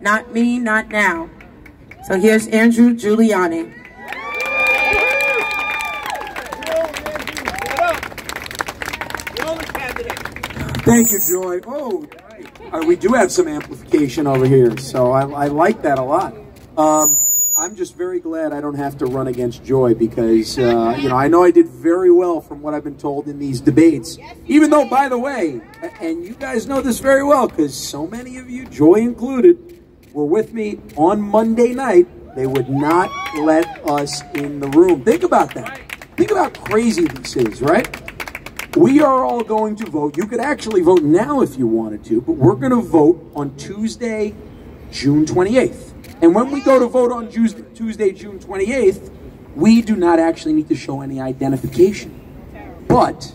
Not me, not now. So here's Andrew Giuliani. Thank you, Joy. Oh, we do have some amplification over here, so I like that a lot. I'm just very glad I don't have to run against Joy because, you know I did very well from what I've been told in these debates. Even though, by the way, and you guys know this very well because so many of you, Joy included, were with me on Monday night. They would not let us in the room. Think about that. Think about how crazy this is, right? We are all going to vote. You could actually vote now if you wanted to, but we're going to vote on Tuesday, June 28th. And when we go to vote on Tuesday, June 28th, we do not actually need to show any identification. But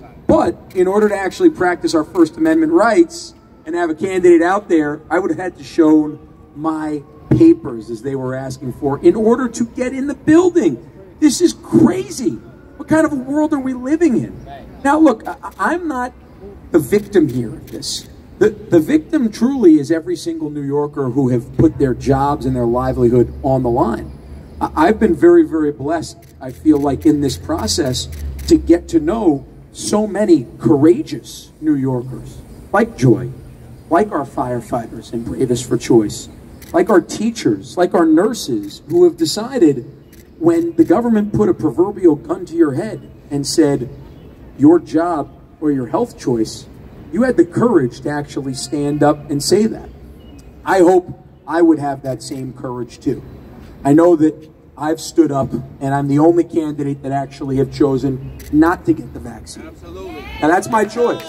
in order to actually practice our First Amendment rights and have a candidate out there, I would have had to show my papers as they were asking for in order to get in the building. This is crazy. What kind of a world are we living in? Now, look, I'm not the victim here of this. The victim truly is every single New Yorker who have put their jobs and their livelihood on the line. I've been very, very blessed, I feel like, in this process to get to know so many courageous New Yorkers, like Joy, like our firefighters and Bravest for Choice, like our teachers, like our nurses, who have decided when the government put a proverbial gun to your head and said, your job or your health choice, you had the courage to actually stand up and say that. I hope I would have that same courage too. I know that I've stood up and I'm the only candidate that actually have chosen not to get the vaccine. Absolutely. And that's my choice.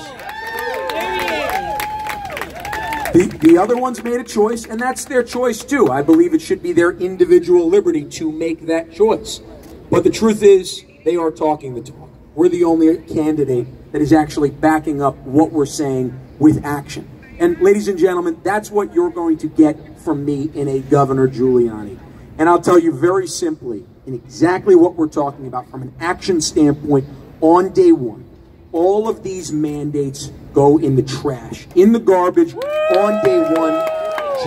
The other ones made a choice, and that's their choice too. I believe it should be their individual liberty to make that choice. But the truth is, they are talking the talk. We're the only candidate that is actually backing up what we're saying with action. And ladies and gentlemen, that's what you're going to get from me in a Governor Giuliani. And I'll tell you very simply, in exactly what we're talking about from an action standpoint on day one, all of these mandates go in the trash, in the garbage on day one,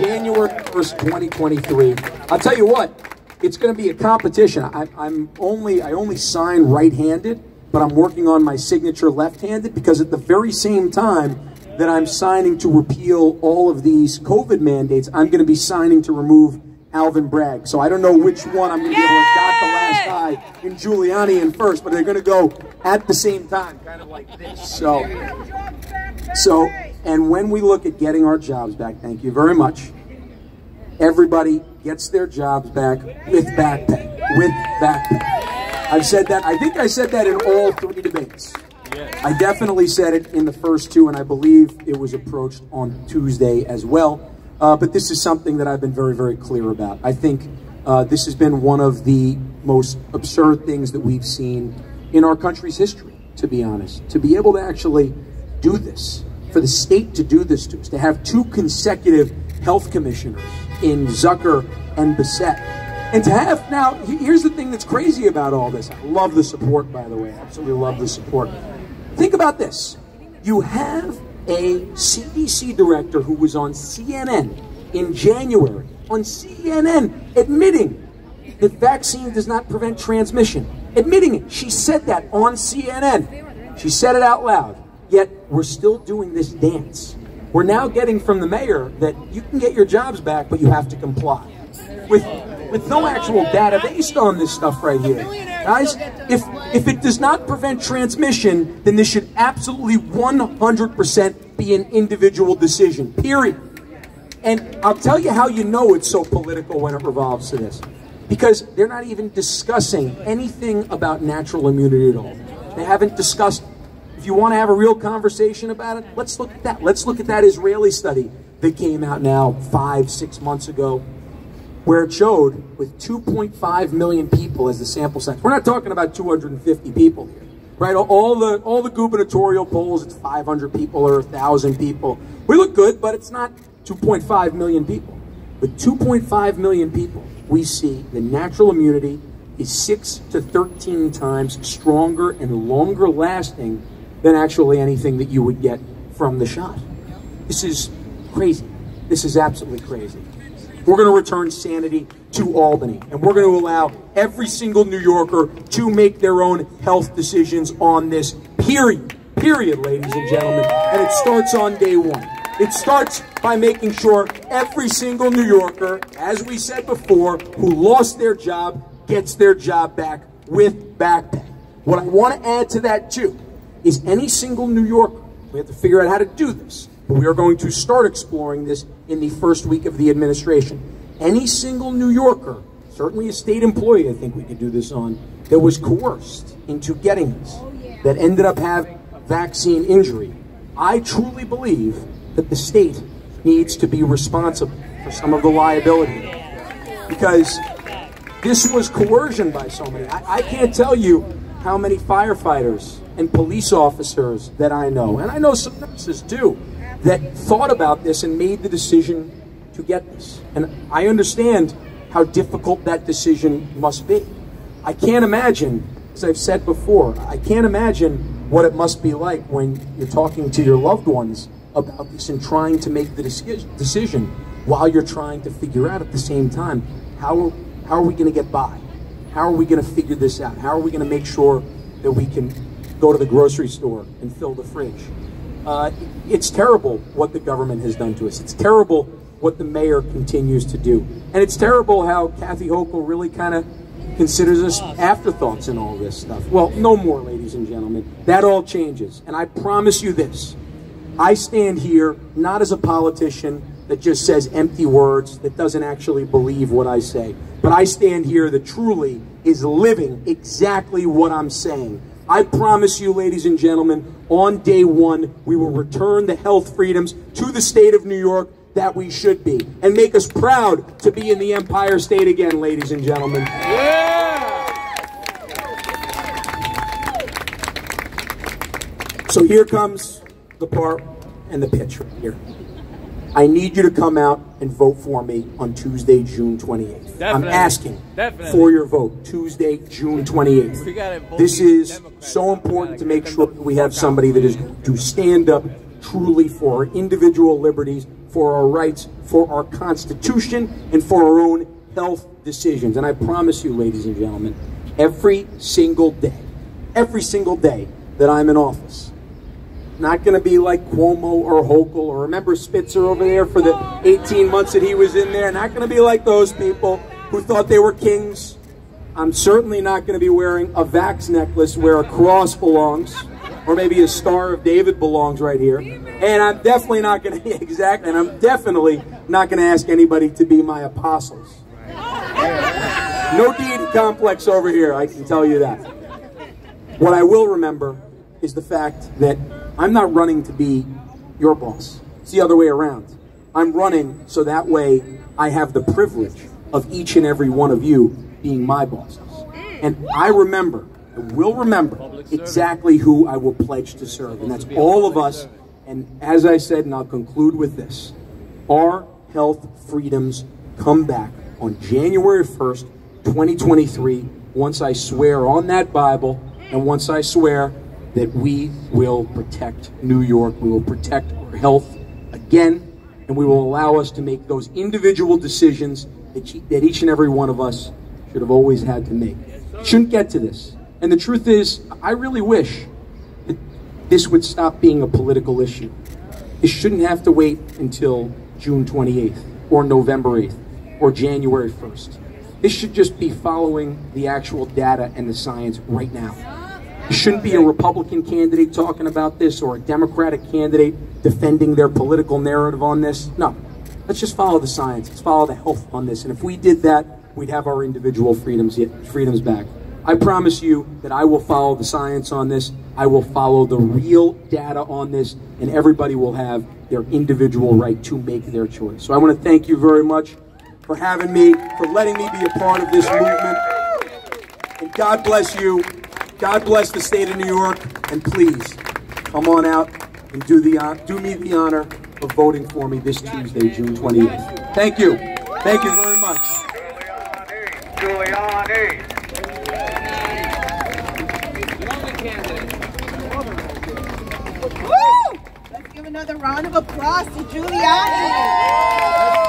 January 1st, 2023. I'll tell you what, it's going to be a competition. I only sign right-handed, but I'm working on my signature left-handed because at the very same time that I'm signing to repeal all of these COVID mandates, I'm going to be signing to remove Alvin Bragg. So I don't know which one I'm going to be able to dot the last I in Giuliani in first, but they're going to go at the same time, kind of like this. So, and when we look at getting our jobs back, thank you very much, everybody gets their jobs back with back pay, I've said that, I think I said that in all 3 debates. I definitely said it in the first 2, and I believe it was approached on Tuesday as well. But this is something that I've been very, very clear about. I think this has been one of the most absurd things that we've seen in our country's history, to be honest. To be able to actually do this, for the state to do this to us, to have 2 consecutive health commissioners in Zucker and Bissett. And to have, now, here's the thing that's crazy about all this. I love the support, by the way. I absolutely love the support. Think about this. You have a CDC director who was on CNN in January, on CNN, admitting that vaccine does not prevent transmission. Admitting it. She said that on CNN. She said it out loud. Yet, we're still doing this dance. We're now getting from the mayor that you can get your jobs back, but you have to comply. With no actual data based on this stuff right here. Guys, if it does not prevent transmission, then this should absolutely 100% be an individual decision, period. And I'll tell you how you know it's so political when it revolves to this. Because they're not even discussing anything about natural immunity at all. They haven't discussed. If you want to have a real conversation about it, let's look at that. Let's look at that Israeli study that came out now 5-6 months ago, where it showed with 2.5 million people as the sample size. We're not talking about 250 people here, right? All the gubernatorial polls, it's 500 people or 1,000 people. We look good, but it's not 2.5 million people. With 2.5 million people, we see the natural immunity is 6 to 13 times stronger and longer lasting than actually anything that you would get from the shot. This is crazy. This is absolutely crazy. We're going to return sanity to Albany. And we're going to allow every single New Yorker to make their own health decisions on this, period. Period, ladies and gentlemen. And it starts on day one. It starts by making sure every single New Yorker, as we said before, who lost their job, gets their job back with back pay. What I want to add to that, too, is any single New Yorker, we have to figure out how to do this, but we are going to start exploring this in the first week of the administration. Any single New Yorker, certainly a state employee I think we could do this on, that was coerced into getting this, that ended up having vaccine injury, I truly believe that the state needs to be responsible for some of the liability. Because this was coercion by so many. I can't tell you how many firefighters and police officers that I know, and I know some nurses too, that thought about this and made the decision to get this. And I understand how difficult that decision must be. I can't imagine, as I've said before, I can't imagine what it must be like when you're talking to your loved ones about this and trying to make the decision while you're trying to figure out at the same time, how are we going to get by? How are we going to figure this out? How are we going to make sure that we can go to the grocery store and fill the fridge? It's terrible what the government has done to us. It's terrible what the mayor continues to do. And it's terrible how Kathy Hochul really kind of considers us afterthoughts in all this stuff. Well, no more, ladies and gentlemen. That all changes. And I promise you this. I stand here not as a politician that just says empty words, that doesn't actually believe what I say. But I stand here that truly is living exactly what I'm saying. I promise you, ladies and gentlemen, on day one, we will return the health freedoms to the state of New York that we should be, and make us proud to be in the Empire State again, ladies and gentlemen. Yeah! So here comes the part and the pitch right here. I need you to come out and vote for me on Tuesday, June 28th. Definitely. I'm asking for your vote, Tuesday, June 28th. This is so important to make sure that we have somebody that is going to stand up truly for our individual liberties, for our rights, for our Constitution, and for our own health decisions. And I promise you, ladies and gentlemen, every single day that I'm in office, not going to be like Cuomo or Hochul, or remember Spitzer over there for the 18 months that he was in there. Not going to be like those people who thought they were kings. I'm certainly not going to be wearing a Vax necklace where a cross belongs, or maybe a Star of David belongs right here. And I'm definitely not going to, and I'm definitely not going to ask anybody to be my apostles. No deity complex over here, I can tell you that. What I will remember is the fact that I'm not running to be your boss. It's the other way around. I'm running so that way I have the privilege of each and every one of you being my bosses. And I remember, I will remember exactly who I will pledge to serve. And that's all of us. And as I said, and I'll conclude with this, our health freedoms come back on January 1st, 2023, once I swear on that Bible, and once I swear that we will protect New York, we will protect our health again, and we will allow us to make those individual decisions that each and every one of us should have always had to make. It shouldn't get to this. And the truth is, I really wish that this would stop being a political issue. It shouldn't have to wait until June 28th, or November 8th, or January 1st. This should just be following the actual data and the science right now. It shouldn't be a Republican candidate talking about this or a Democratic candidate defending their political narrative on this. No, let's just follow the science. Let's follow the health on this. And if we did that, we'd have our individual freedoms back. I promise you that I will follow the science on this. I will follow the real data on this, and everybody will have their individual right to make their choice. So I want to thank you very much for having me, for letting me be a part of this movement. And God bless you. God bless the state of New York, and please come on out and do me the honor of voting for me this Tuesday, June 28th. Thank you. Thank you very much. Giuliani. Woo! Let's give another round of applause to Giuliani.